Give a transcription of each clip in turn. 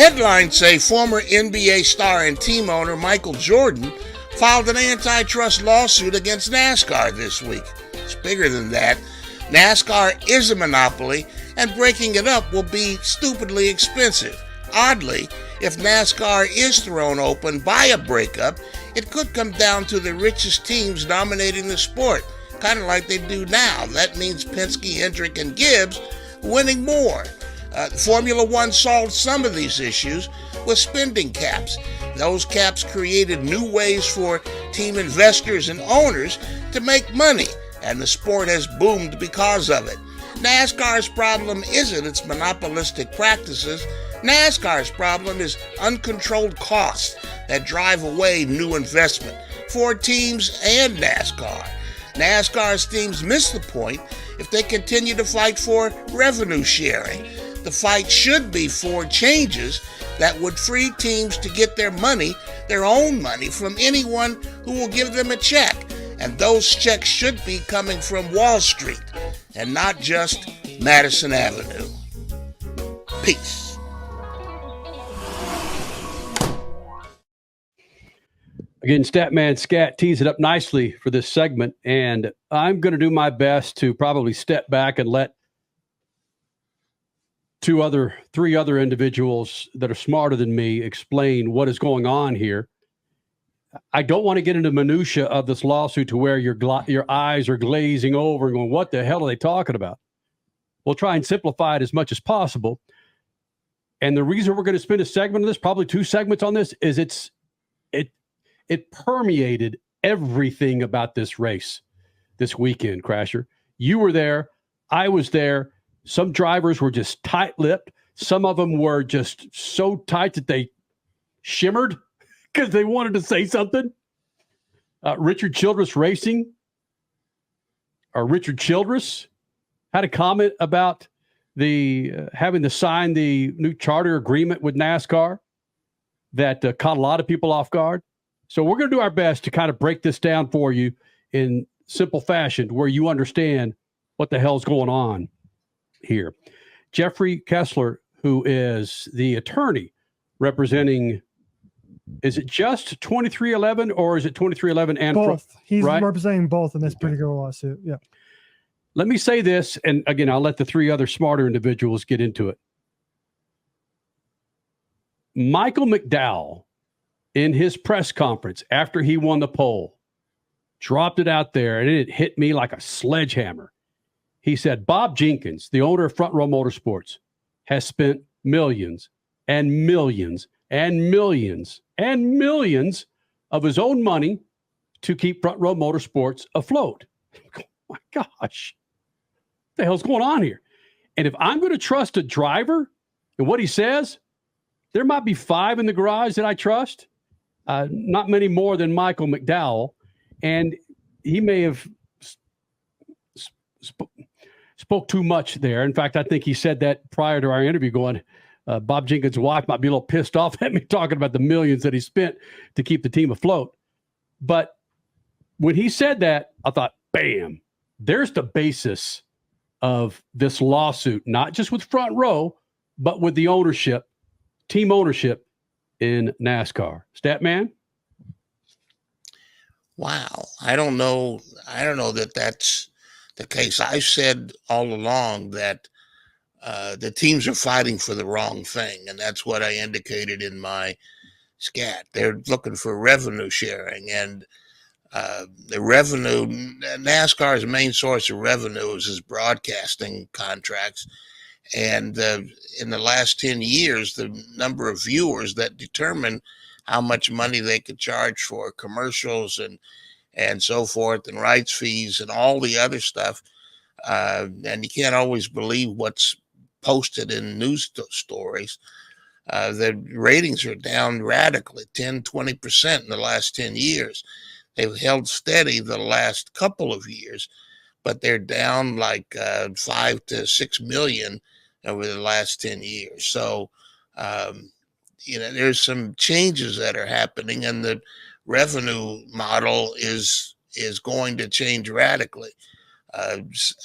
Headlines say former NBA star and team owner Michael Jordan filed an antitrust lawsuit against NASCAR this week. It's bigger than that. NASCAR is a monopoly, and breaking it up will be stupidly expensive. Oddly, if NASCAR is thrown open by a breakup, it could come down to the richest teams dominating the sport, kind of like they do now. That means Penske, Hendrick, and Gibbs winning more. Formula One solved some of these issues with spending caps. Those caps created new ways for team investors and owners to make money, and the sport has boomed because of it. NASCAR's problem isn't its monopolistic practices. NASCAR's problem is uncontrolled costs that drive away new investment for teams and NASCAR. NASCAR's teams miss the point if they continue to fight for revenue sharing. The fight should be for changes that would free teams to get their money, their own money, from anyone who will give them a check. And those checks should be coming from Wall Street and not just Madison Avenue. Peace. Again, Statman Scat tees it up nicely for this segment, and I'm going to do my best to probably step back and let three other individuals that are smarter than me explain what is going on here. I don't want to get into minutia of this lawsuit to where your eyes are glazing over and going, what the hell are they talking about? We'll try and simplify it as much as possible. And the reason we're going to spend a segment of this, probably 2 segments on this, is it permeated everything about this race this weekend, Crasher. You were there. I was there. Some drivers were just tight-lipped. Some of them were just so tight that they shimmered because they wanted to say something. Richard Childress Racing, or Richard Childress, had a comment about having to sign the new charter agreement with NASCAR that caught a lot of people off guard. So we're going to do our best to kind of break this down for you in simple fashion where you understand what the hell's going on here. Jeffrey Kessler, who is the attorney representing, is it just 2311 or is it 2311 and both? He's right? representing both in this particular lawsuit. Yeah. Let me say this, and again, I'll let the 3 other smarter individuals get into it. Michael McDowell, in his press conference after he won the poll, dropped it out there, and it hit me like a sledgehammer. He said, Bob Jenkins, the owner of Front Row Motorsports, has spent millions and millions and millions and millions of his own money to keep Front Row Motorsports afloat. Oh my gosh, what the hell's going on here? And if I'm going to trust a driver and what he says, there might be 5 in the garage that I trust. Not many more than Michael McDowell. And he may have spoke too much there. In fact, I think he said that prior to our interview going, Bob Jenkins' wife might be a little pissed off at me talking about the millions that he spent to keep the team afloat. But when he said that, I thought, bam, there's the basis of this lawsuit, not just with Front Row, but with the ownership, team ownership in NASCAR. Statman? Wow. I don't know that that's the case. I've said all along that the teams are fighting for the wrong thing, and that's what I indicated in my scat. They're looking for revenue sharing, and the revenue, NASCAR's main source of revenue is his broadcasting contracts. And in the last 10 years, the number of viewers that determine how much money they could charge for commercials and so forth, and rights fees and all the other stuff. And you can't always believe what's posted in news stories. The ratings are down radically, 10, 20% in the last 10 years. They've held steady the last couple of years, but they're down like 5 to 6 million over the last 10 years. So, there's some changes that are happening, and the revenue model is going to change radically.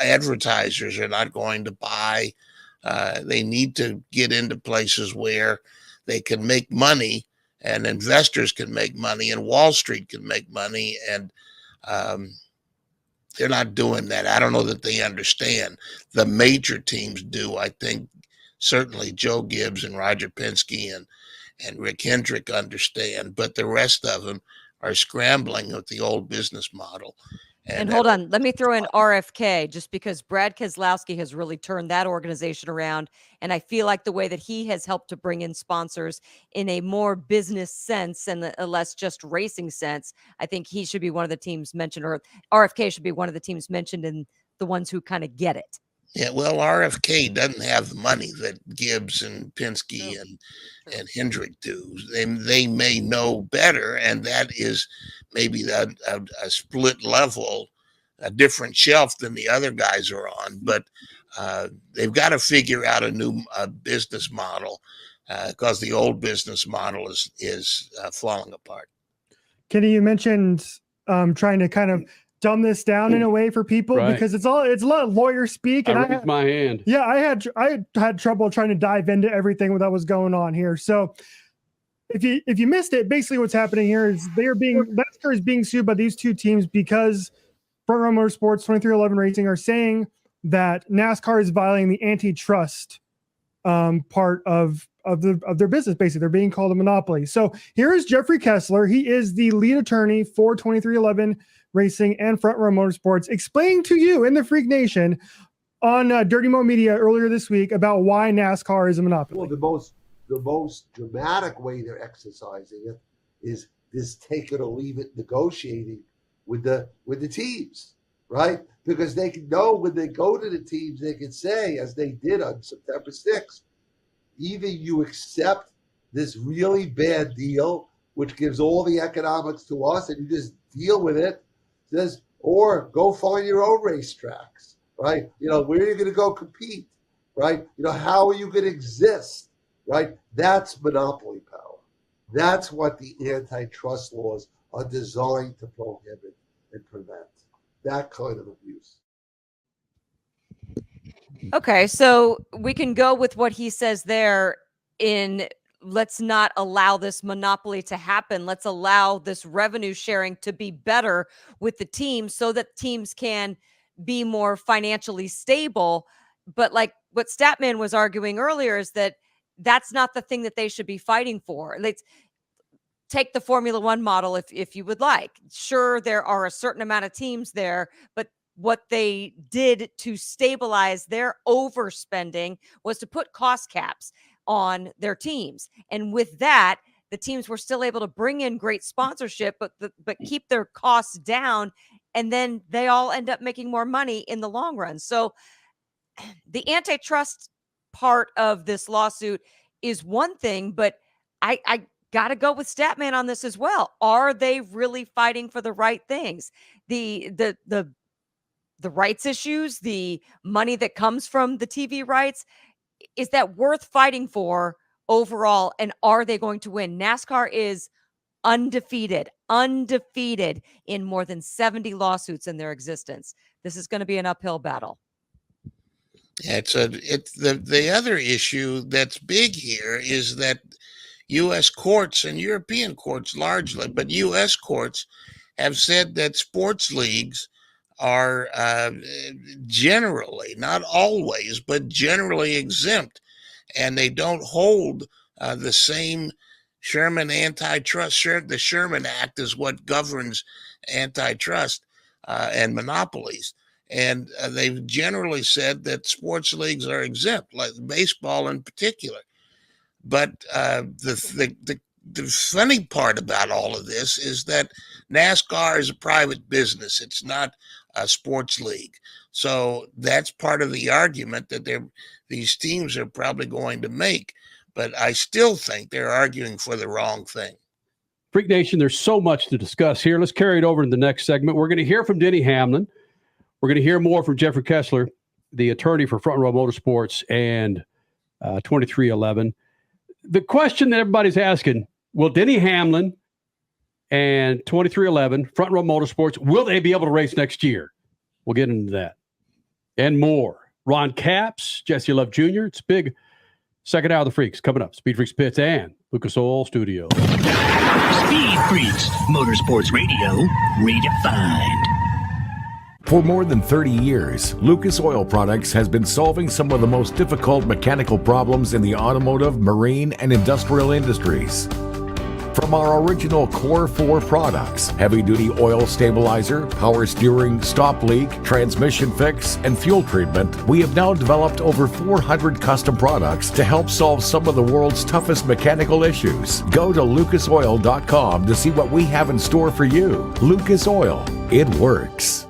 Advertisers are not going to buy. They need to get into places where they can make money, and investors can make money, and Wall Street can make money, and they're not doing that. I don't know that they understand. The major teams do. I think certainly Joe Gibbs and Roger Penske and Rick Hendrick understand, but the rest of them are scrambling with the old business model. And hold on, let me throw in RFK, just because Brad Keselowski has really turned that organization around. And I feel like the way that he has helped to bring in sponsors in a more business sense and a less just racing sense, I think he should be one of the teams mentioned, or RFK should be one of the teams mentioned in the ones who kind of get it. Yeah, well, RFK doesn't have the money that Gibbs and Penske and Hendrick do. They may know better, and that is maybe a split level, a different shelf than the other guys are on. But they've got to figure out a new business model because the old business model is falling apart. Kenny, you mentioned trying to kind of dumb this down in a way for people, right? Because it's a lot of lawyer speak. And I raised my hand. Yeah, I had trouble trying to dive into everything that was going on here. So if you missed it, basically what's happening here is NASCAR is being sued by these two teams because Front Row Motorsports, 2311 Racing are saying that NASCAR is violating the antitrust part of their business. Basically, they're being called a monopoly. So here is Jeffrey Kessler. He is the lead attorney for 2311 Racing and Front Row Motorsports, explaining to you in the Freak Nation on Dirty Mo Media earlier this week about why NASCAR is a monopoly. Well, the most dramatic way they're exercising it is this take it or leave it negotiating with the teams, right? Because they can know when they go to the teams, they can say, as they did on September 6th, either you accept this really bad deal, which gives all the economics to us, and you just deal with it, or go find your own racetracks, right? Where are you going to go compete, right? How are you going to exist, right? That's monopoly power. That's what the antitrust laws are designed to prohibit and prevent, that kind of abuse. Okay, so we can go with what he says there in let's not allow this monopoly to happen. Let's allow this revenue sharing to be better with the teams so that teams can be more financially stable. But like what Statman was arguing earlier is that that's not the thing that they should be fighting for. Let's take the Formula One model if you would like. Sure, there are a certain amount of teams there, but what they did to stabilize their overspending was to put cost caps on their teams. And with that, the teams were still able to bring in great sponsorship, but keep their costs down. And then they all end up making more money in the long run. So the antitrust part of this lawsuit is one thing, but I got to go with Statman on this as well. Are they really fighting for the right things? The rights issues, the money that comes from the TV rights, is that worth fighting for overall? And are they going to win? NASCAR is undefeated in more than 70 lawsuits in their existence. This is going to be an uphill battle. Yeah, it's the other issue that's big here is that U.S. courts and European courts largely, but U.S. courts have said that sports leagues are generally, not always, but generally exempt, and they don't hold the same Sherman antitrust. The Sherman Act is what governs antitrust and monopolies, and they've generally said that sports leagues are exempt, like baseball in particular. But the funny part about all of this is that NASCAR is a private business. It's not a sports league. So that's part of the argument that these teams are probably going to make. But I still think they're arguing for the wrong thing. Freak Nation, there's so much to discuss here. Let's carry it over to the next segment. We're going to hear from Denny Hamlin. We're going to hear more from Jeffrey Kessler, the attorney for Front Row Motorsports and 2311. The question that everybody's asking, will Denny Hamlin and 2311, Front Row Motorsports, will they be able to race next year? We'll get into that and more. Ron Capps, Jesse Love Jr. It's Second hour of the Freaks coming up. Speed Freaks Pits and Lucas Oil Studio. Speed Freaks, Motorsports Radio, redefined. For more than 30 years, Lucas Oil Products has been solving some of the most difficult mechanical problems in the automotive, marine, and industrial industries. From our original Core 4 products, heavy-duty oil stabilizer, power steering, stop leak, transmission fix, and fuel treatment, we have now developed over 400 custom products to help solve some of the world's toughest mechanical issues. Go to lucasoil.com to see what we have in store for you. Lucas Oil, it works.